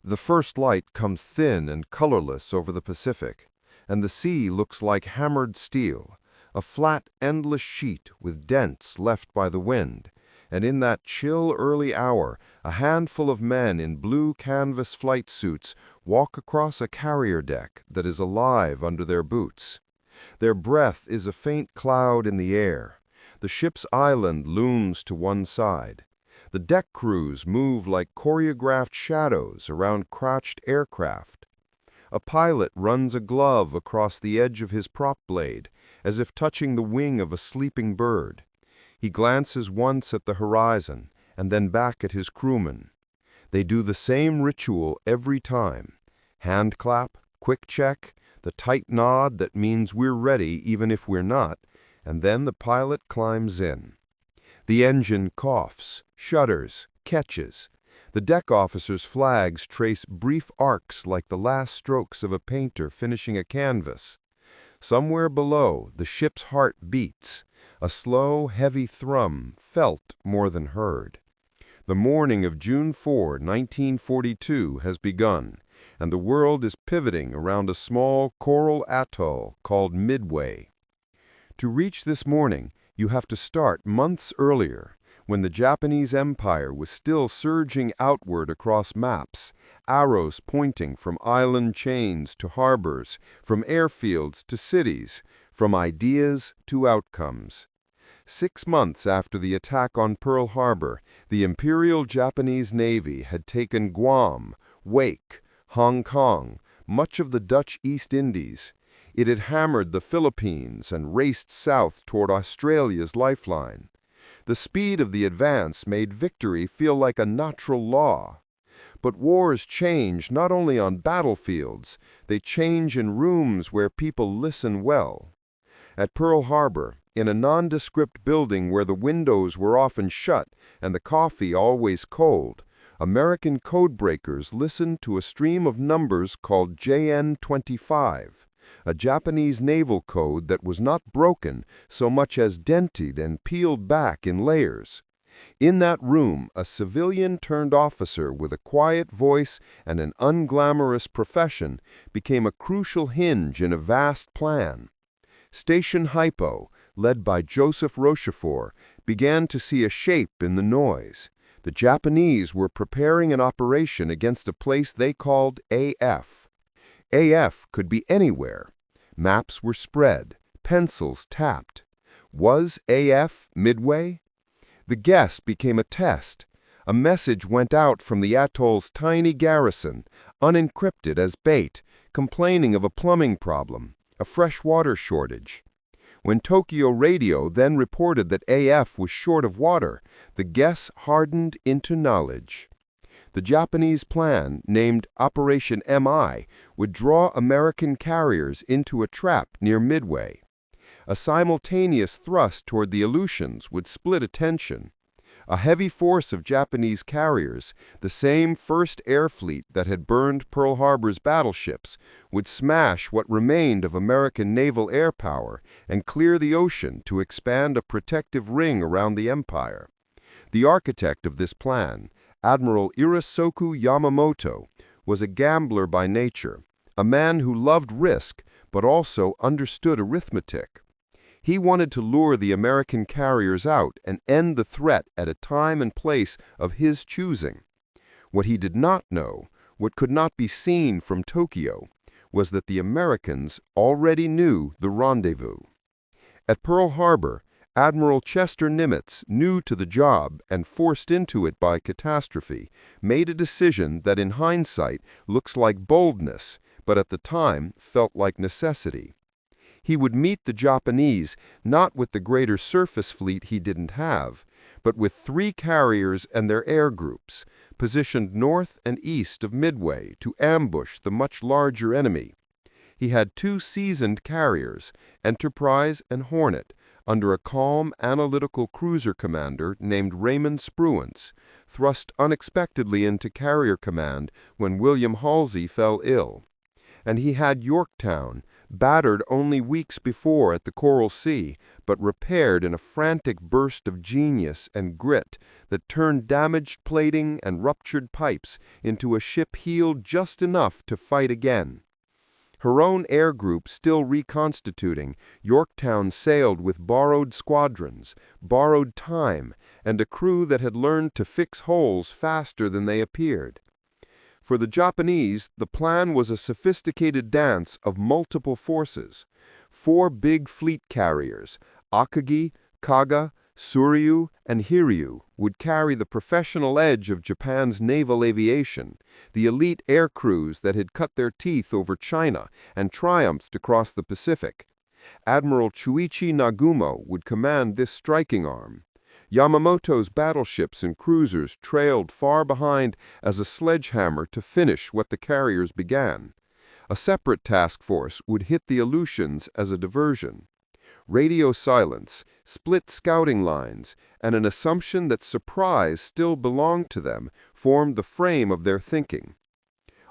The first light comes thin and colorless over the Pacific, and the sea looks like hammered steel, a flat, endless sheet with dents left by the wind. And in that chill early hour, a handful of men in blue canvas flight suits walk across a carrier deck that is alive under their boots. Their breath is a faint cloud in the air. The ship's island looms to one side. The deck crews move like choreographed shadows around crouched aircraft. A pilot runs a glove across the edge of his prop blade, as if touching the wing of a sleeping bird. He glances once at the horizon, and then back at his crewmen. They do the same ritual every time. Hand clap, quick check, the tight nod that means we're ready even if we're not, and then the pilot climbs in. The engine coughs, shudders, catches. The deck officers' flags trace brief arcs like the last strokes of a painter finishing a canvas. Somewhere below, the ship's heart beats, a slow, heavy thrum felt more than heard. The morning of June 4, 1942 has begun, and the world is pivoting around a small coral atoll called Midway. To reach this morning, you have to start months earlier, when the Japanese Empire was still surging outward across maps, arrows pointing from island chains to harbors, from airfields to cities, from ideas to outcomes. 6 months after the attack on Pearl Harbor, the Imperial Japanese Navy had taken Guam, Wake, Hong Kong, much of the Dutch East Indies. It had hammered the Philippines and raced south toward Australia's lifeline. The speed of the advance made victory feel like a natural law. But wars change not only on battlefields, they change in rooms where people listen well. At Pearl Harbor, in a nondescript building where the windows were often shut and the coffee always cold, American codebreakers listened to a stream of numbers called JN-25. A Japanese naval code that was not broken so much as dented and peeled back in layers. In that room, a civilian-turned officer with a quiet voice and an unglamorous profession became a crucial hinge in a vast plan. Station HYPO, led by Joseph Rochefort, began to see a shape in the noise. The Japanese were preparing an operation against a place they called AF. AF could be anywhere. Maps were spread, pencils tapped. Was AF Midway? The guess became a test. A message went out from the atoll's tiny garrison, unencrypted as bait, complaining of a plumbing problem, a fresh water shortage. When Tokyo radio then reported that AF was short of water, the guess hardened into knowledge. The Japanese plan, named Operation MI, would draw American carriers into a trap near Midway. A simultaneous thrust toward the Aleutians would split attention. A heavy force of Japanese carriers, the same First Air Fleet that had burned Pearl Harbor's battleships, would smash what remained of American naval air power and clear the ocean to expand a protective ring around the empire. The architect of this plan, Admiral Irasoku Yamamoto, was a gambler by nature, a man who loved risk but also understood arithmetic. He wanted to lure the American carriers out and end the threat at a time and place of his choosing. What he did not know, what could not be seen from Tokyo, was that the Americans already knew the rendezvous. At Pearl Harbor, Admiral Chester Nimitz, new to the job and forced into it by catastrophe, made a decision that in hindsight looks like boldness, but at the time felt like necessity. He would meet the Japanese not with the greater surface fleet he didn't have, but with 3 carriers and their air groups, positioned north and east of Midway to ambush the much larger enemy. He had 2 seasoned carriers, Enterprise and Hornet, under a calm, analytical cruiser commander named Raymond Spruance, thrust unexpectedly into carrier command when William Halsey fell ill. And he had Yorktown, battered only weeks before at the Coral Sea, but repaired in a frantic burst of genius and grit that turned damaged plating and ruptured pipes into a ship healed just enough to fight again. Her own air group still reconstituting, Yorktown sailed with borrowed squadrons, borrowed time, and a crew that had learned to fix holes faster than they appeared. For the Japanese, the plan was a sophisticated dance of multiple forces. 4 big fleet carriers, Akagi, Kaga, Sōryū, and Hiryū, would carry the professional edge of Japan's naval aviation, the elite air crews that had cut their teeth over China and triumphed across the Pacific. Admiral Chuichi Nagumo would command this striking arm. Yamamoto's battleships and cruisers trailed far behind as a sledgehammer to finish what the carriers began. A separate task force would hit the Aleutians as a diversion. Radio silence, split scouting lines, and an assumption that surprise still belonged to them formed the frame of their thinking.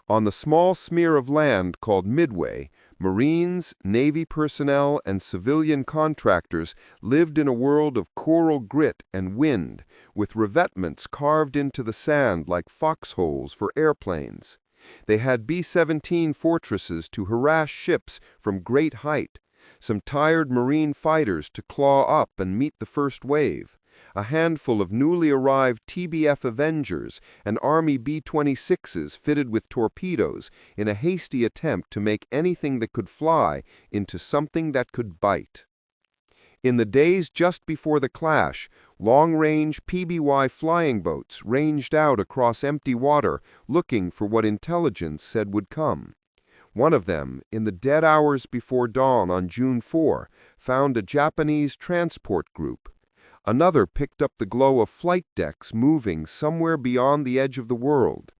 On the small smear of land called Midway, Marines, Navy personnel, and civilian contractors lived in a world of coral grit and wind, with revetments carved into the sand like foxholes for airplanes. They had B-17 fortresses to harass ships from great height, some tired Marine fighters to claw up and meet the first wave, a handful of newly arrived TBF Avengers and Army B-26s fitted with torpedoes in a hasty attempt to make anything that could fly into something that could bite. In the days just before the clash, long-range PBY flying boats ranged out across empty water looking for what intelligence said would come. One of them, in the dead hours before dawn on June 4, found a Japanese transport group. Another picked up the glow of flight decks moving somewhere beyond the edge of the world.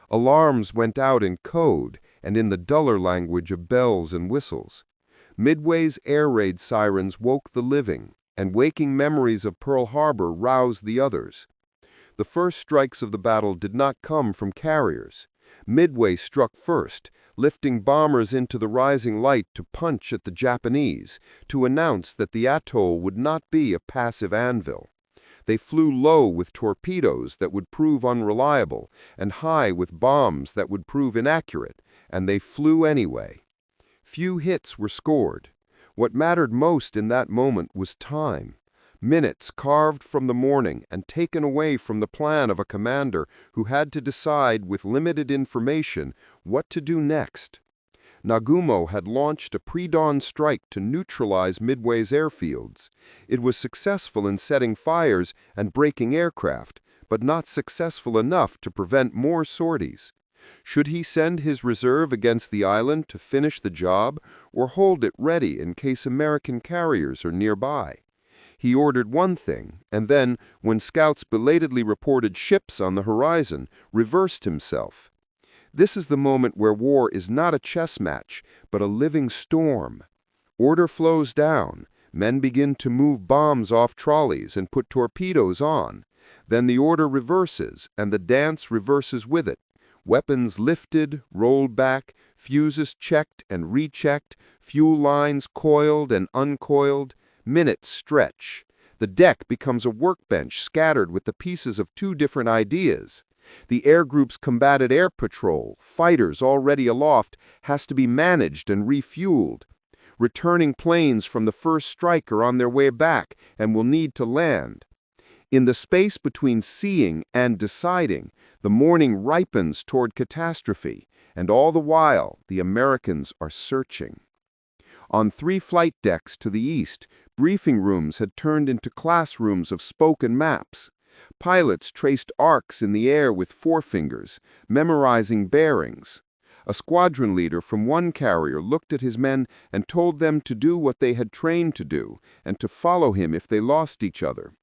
Alarms went out in code and in the duller language of bells and whistles. Midway's air raid sirens woke the living, and waking memories of Pearl Harbor roused the others. The first strikes of the battle did not come from carriers. Midway struck first, lifting bombers into the rising light to punch at the Japanese, to announce that the atoll would not be a passive anvil. They flew low with torpedoes that would prove unreliable, and high with bombs that would prove inaccurate, and they flew anyway. Few hits were scored. What mattered most in that moment was time. Minutes carved from the morning and taken away from the plan of a commander who had to decide with limited information what to do next. Nagumo had launched a pre-dawn strike to neutralize Midway's airfields. It was successful in setting fires and breaking aircraft, but not successful enough to prevent more sorties. Should he send his reserve against the island to finish the job, or hold it ready in case American carriers are nearby? He ordered one thing, and then, when scouts belatedly reported ships on the horizon, reversed himself. This is the moment where war is not a chess match, but a living storm. Order flows down. Men begin to move bombs off trolleys and put torpedoes on. Then the order reverses, and the dance reverses with it. Weapons lifted, rolled back, fuses checked and rechecked, fuel lines coiled and uncoiled. Minutes stretch. The deck becomes a workbench scattered with the pieces of 2 different ideas. The air group's combated air patrol, fighters already aloft, has to be managed and refueled. Returning planes from the first strike are on their way back and will need to land. In the space between seeing and deciding, the morning ripens toward catastrophe, and all the while the Americans are searching. On 3 flight decks to the east, briefing rooms had turned into classrooms of spoken maps. Pilots traced arcs in the air with forefingers, memorizing bearings. A squadron leader from one carrier looked at his men and told them to do what they had trained to do, and to follow him if they lost each other.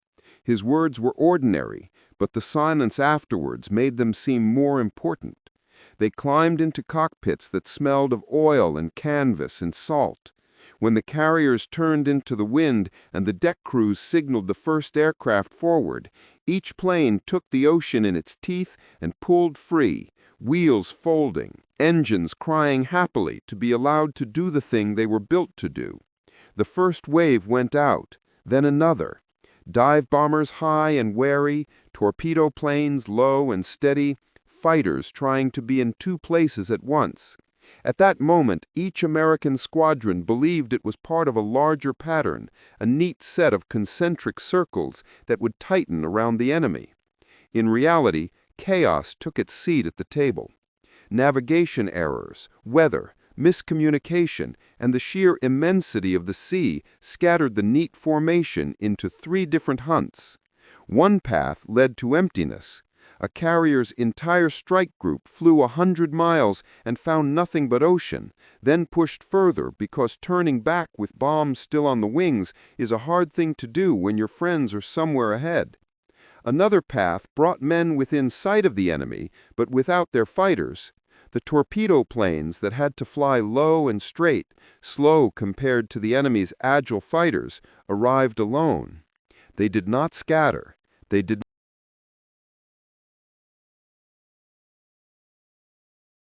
His words were ordinary, but the silence afterwards made them seem more important. They climbed into cockpits that smelled of oil and canvas and salt. When the carriers turned into the wind and the deck crews signaled the first aircraft forward, each plane took the ocean in its teeth and pulled free, wheels folding, engines crying happily to be allowed to do the thing they were built to do. The first wave went out, then another. Dive bombers high and wary, torpedo planes low and steady, fighters trying to be in two places at once. At that moment, each American squadron believed it was part of a larger pattern, a neat set of concentric circles that would tighten around the enemy. In reality, chaos took its seat at the table. Navigation errors, weather, miscommunication, and the sheer immensity of the sea scattered the neat formation into 3 different hunts. One path led to emptiness. A carrier's entire strike group flew 100 miles and found nothing but ocean, then pushed further because turning back with bombs still on the wings is a hard thing to do when your friends are somewhere ahead. Another path brought men within sight of the enemy, but without their fighters. The torpedo planes that had to fly low and straight, slow compared to the enemy's agile fighters, arrived alone. They did not scatter. They did